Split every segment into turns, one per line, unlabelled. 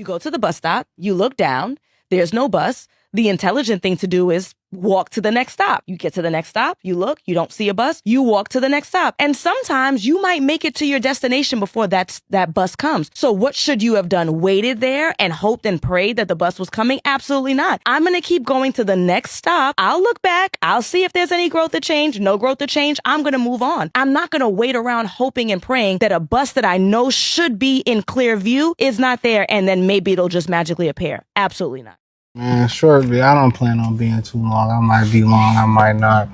go to the bus stop, you look down, there's no bus. The intelligent thing to do is walk to the next stop. You get to the next stop, you look, you don't see a bus, you walk to the next stop. And sometimes you might make it to your destination before that bus comes. So what should you have done? Waited there and hoped and prayed that the bus was coming? Absolutely not. I'm going to keep going to the next stop. I'll look back. I'll see if there's any growth or change. No growth or change. I'm going to move on. I'm not going to wait around hoping and praying that a bus that I know should be in clear view is not there, and then maybe it'll just magically appear. Absolutely not.
Man, shortly, I don't plan on being too long. I might be long, I might not.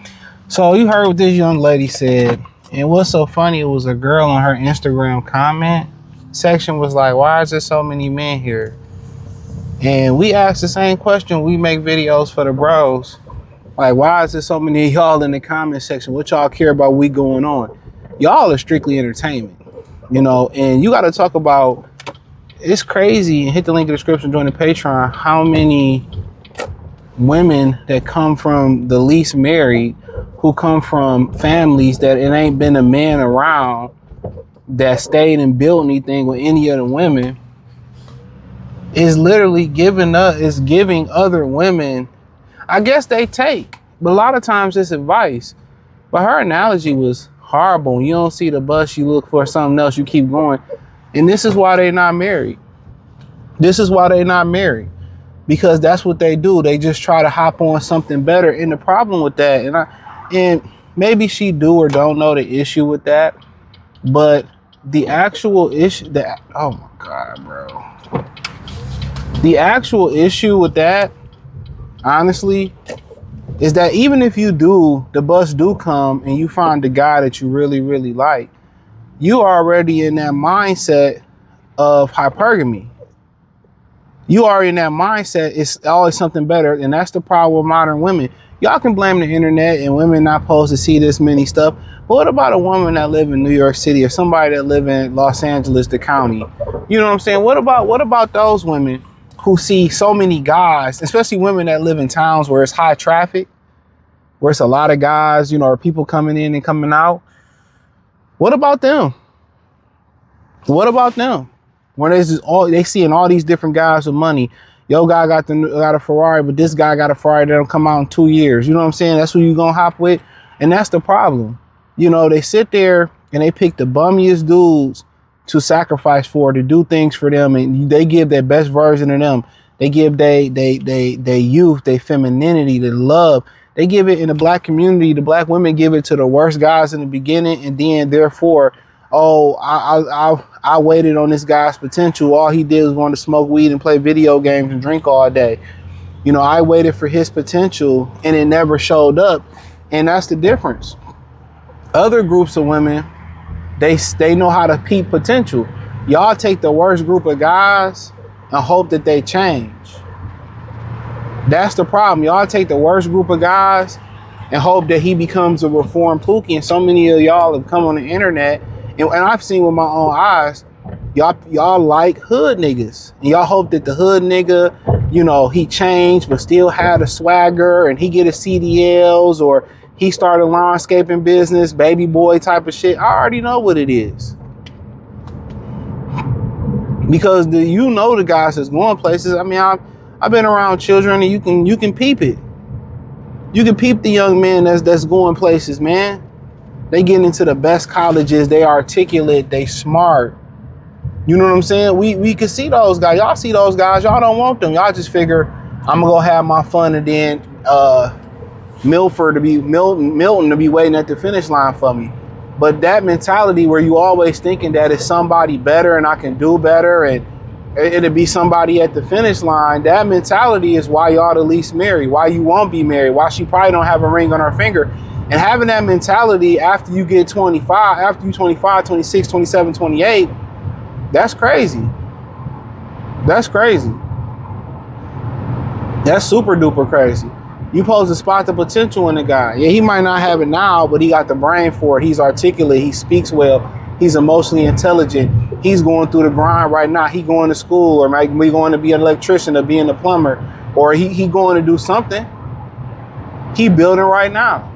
So you heard what this young lady said. And what's so funny, it was a girl on her Instagram comment section was like, why is there so many men here? And we asked the same question. We make videos for the bros. Like, why is there so many of y'all in the comment section? What y'all care about we going on? Y'all are strictly entertainment, you know, and you got to talk about, it's crazy, and hit the link in the description, join the Patreon, how many women that come from the least married, who come from families that it ain't been a man around that stayed and built anything with any of the women, is literally giving other women, I guess they take, but a lot of times it's advice. But her analogy was horrible. You don't see the bus, you look for something else, you keep going. And this is why they're not married. This is why they're not married. Because that's what they do. They just try to hop on something better. And the problem with that, and maybe she do or don't know the issue with that, but the actual issue, oh my God, bro. The actual issue with that, honestly, is that even if the bus do come and you find the guy that you really, really like, you are already in that mindset of hypergamy. You are in that mindset, it's always something better. And that's the problem with modern women. Y'all can blame the internet and women not supposed to see this many stuff. But what about a woman that live in New York City or somebody that live in Los Angeles, the county? You know what I'm saying? What about those women who see so many guys, especially women that live in towns where it's high traffic, where it's a lot of guys, you know, or people coming in and coming out? What about them? What about them? When they seeing all these different guys with money. Yo, guy got a Ferrari, but this guy got a Ferrari that'll come out in 2 years. You know what I'm saying? That's who you gonna hop with. And that's the problem. You know, they sit there and they pick the bummiest dudes to sacrifice for, to do things for them. And they give their best version of them. They give their youth, their femininity, their love. They give it in the black community. The black women give it to the worst guys in the beginning, and then therefore, oh, I waited on this guy's potential. All he did was want to smoke weed and play video games and drink all day. You know, I waited for his potential and it never showed up. And that's the difference. Other groups of women, they know how to peep potential. Y'all take the worst group of guys and hope that they change. That's the problem. Y'all take the worst group of guys and hope that he becomes a reformed Pookie. And so many of y'all have come on the internet, and I've seen with my own eyes, y'all like hood niggas. And y'all hope that the hood nigga, you know, he changed but still had a swagger, and he get his CDLs, or he started landscaping business, baby boy type of shit. I already know what it is. Because the guys that's going places. I mean, I've been around children, and you can peep it. You can peep the young men that's going places, man. They get into the best colleges. They articulate. They smart. You know what I'm saying? We can see those guys. Y'all see those guys. Y'all don't want them. Y'all just figure I'm gonna go have my fun, and then Milton to be waiting at the finish line for me. But that mentality where you always thinking that it's somebody better and I can do better and it'll be somebody at the finish line, that mentality is why y'all the least married, why you won't be married, why she probably don't have a ring on her finger. And having that mentality after you get 25, after you 25, 26, 27, 28, that's crazy. That's crazy. That's super duper crazy. You supposed to spot the potential in the guy. Yeah, he might not have it now, but he got the brain for it. He's articulate. He speaks well. He's emotionally intelligent. He's going through the grind right now. He going to school, or might be going to be an electrician or being a plumber, or he going to do something. He building right now.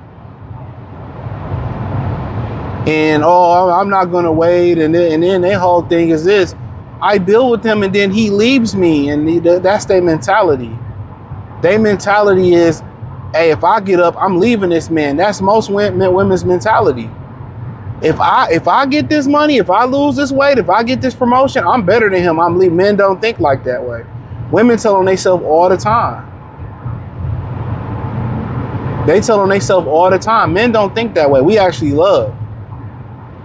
And I'm not going to wait. And then their whole thing is this. I build with him and then he leaves me, and that's their mentality. Their mentality is, hey, if I get up, I'm leaving this man. That's most women's mentality. If I get this money, if I lose this weight, if I get this promotion, I'm better than him. I'm leaving. Men don't think like that way. Women tell on themselves all the time. They tell on themselves all the time. Men don't think that way. We actually love.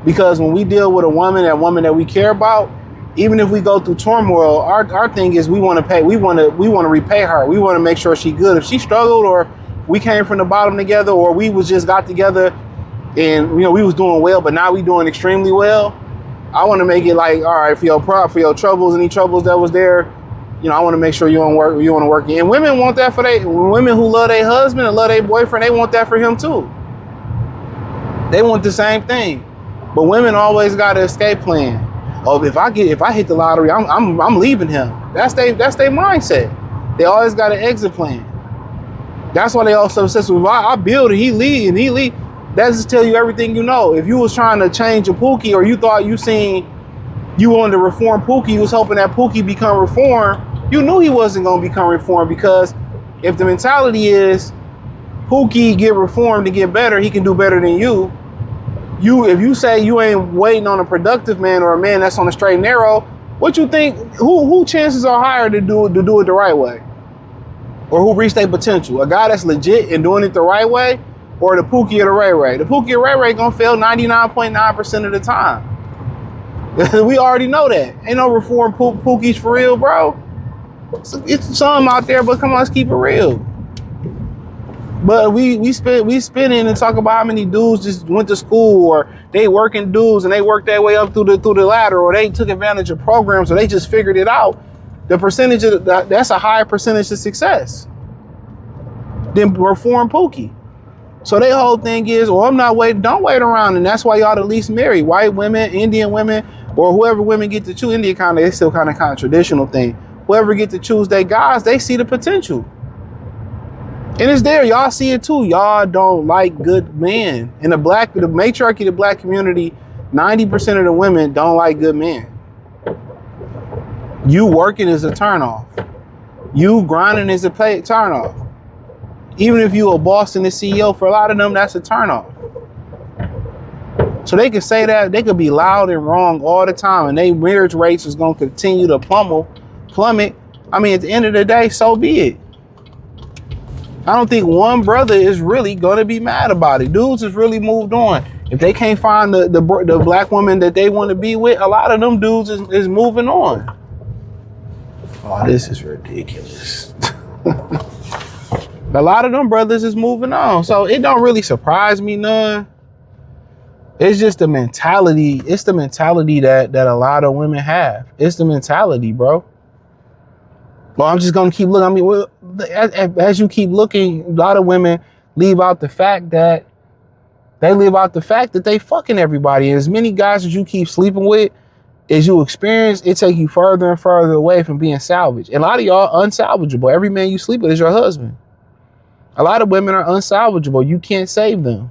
Because when we deal with a woman that we care about, even if we go through turmoil, our thing is we want to pay. We want to repay her. We want to make sure she's good. If she struggled, or we came from the bottom together, or we was just got together and we was doing well, but now we doing extremely well, I want to make it like, all right, for your troubles, any troubles that was there, I want to make sure you want to work. And women want that for women who love their husband and love their boyfriend. They want that for him too. They want the same thing. But women always got an escape plan. Oh, if I hit the lottery, I'm leaving him. That's their mindset. They always got an exit plan. That's why they all so obsessed with, I build it, he leave. That just tell you everything you know. If you was trying to change a Pookie, or you thought you wanted to reform Pookie, you was hoping that Pookie become reformed, you knew he wasn't going to become reformed, because if the mentality is Pookie get reformed to get better, he can do better than you. If you say you ain't waiting on a productive man or a man that's on a straight and narrow, what you think, who chances are higher to do it the right way? Or who reached their potential? A guy that's legit and doing it the right way, or the Pookie or the Ray Ray? The Pookie or Ray Ray gonna fail 99.9% of the time. We already know that. Ain't no reform Pookies for real, bro. It's some out there, but come on, let's keep it real. But we spin in and talk about how many dudes just went to school, or they working dudes and they worked their way up through the ladder, or they took advantage of programs, or they just figured it out. The percentage that's a higher percentage of success than reform Pookie. So their whole thing is, well, I'm not waiting. Don't wait around, and that's why y'all the least married. White women, Indian women, or whoever women get to choose. Indian they still kind of traditional thing. Whoever get to choose their guys, they see the potential. And it's there. Y'all see it too. Y'all don't like good men. In the matriarchy of the black community, 90% of the women don't like good men. You working is a turnoff. You grinding is a turnoff. Even if you a boss and the CEO, for a lot of them, that's a turnoff. So they can say that, they could be loud and wrong all the time, and their marriage rates is going to continue to plummet. I mean, at the end of the day, so be it. I don't think one brother is really going to be mad about it. Dudes has really moved on. If they can't find the black woman that they want to be with, a lot of them dudes is moving on. Oh, this is ridiculous. A lot of them brothers is moving on. So it don't really surprise me none. It's just the mentality. It's the mentality that a lot of women have. It's the mentality, bro. Well, I'm just going to keep looking. I mean, as you keep looking, a lot of women leave out the fact that they fucking everybody. And as many guys as you keep sleeping with, as you experience, it take you further and further away from being salvaged. And a lot of y'all unsalvageable. Every man you sleep with is your husband. A lot of women are unsalvageable. You can't save them.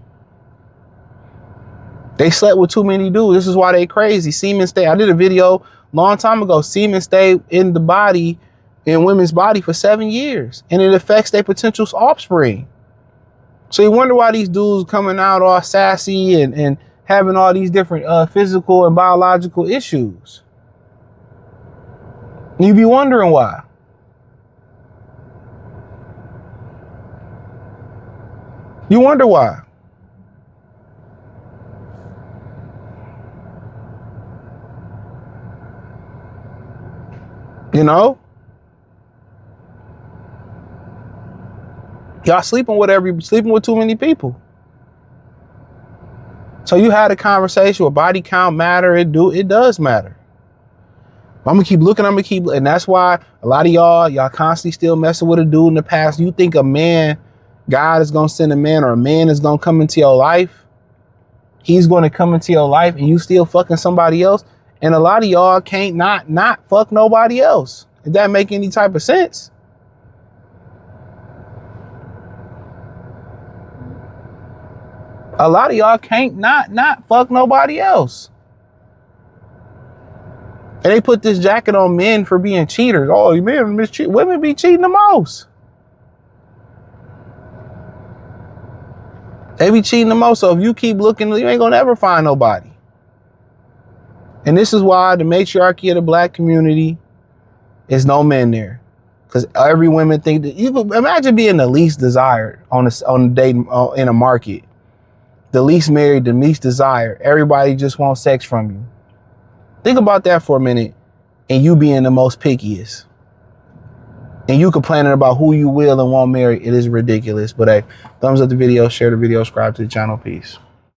They slept with too many dudes. This is why they crazy. Semen stay. I did a video a long time ago. Semen stay in the body, in women's body, for 7 years, and it affects their potential offspring. So you wonder why these dudes coming out all sassy and having all these different physical and biological issues. You be wondering why. You wonder why. You know? Y'all sleeping with too many people. So you had a conversation with body count matter. It does matter. I'm gonna keep looking. And that's why a lot of y'all constantly still messing with a dude in the past. You think God is gonna send a man, or a man is gonna come into your life. He's gonna come into your life, and you still fucking somebody else. And a lot of y'all can't not fuck nobody else. If that make any type of sense. A lot of y'all can't not fuck nobody else. And they put this jacket on men for being cheaters. Oh, men mistreat. Women be cheating the most. They be cheating the most. So if you keep looking, you ain't gonna ever find nobody. And this is why the matriarchy of the black community is no men there. Because every woman think that you could imagine being the least desired on a date in a market. The least married, the least desired. Everybody just wants sex from you. Think about that for a minute, and you being the most pickiest. And you complaining about who you will and won't marry. It is ridiculous. But hey, thumbs up the video, share the video, subscribe to the channel. Peace.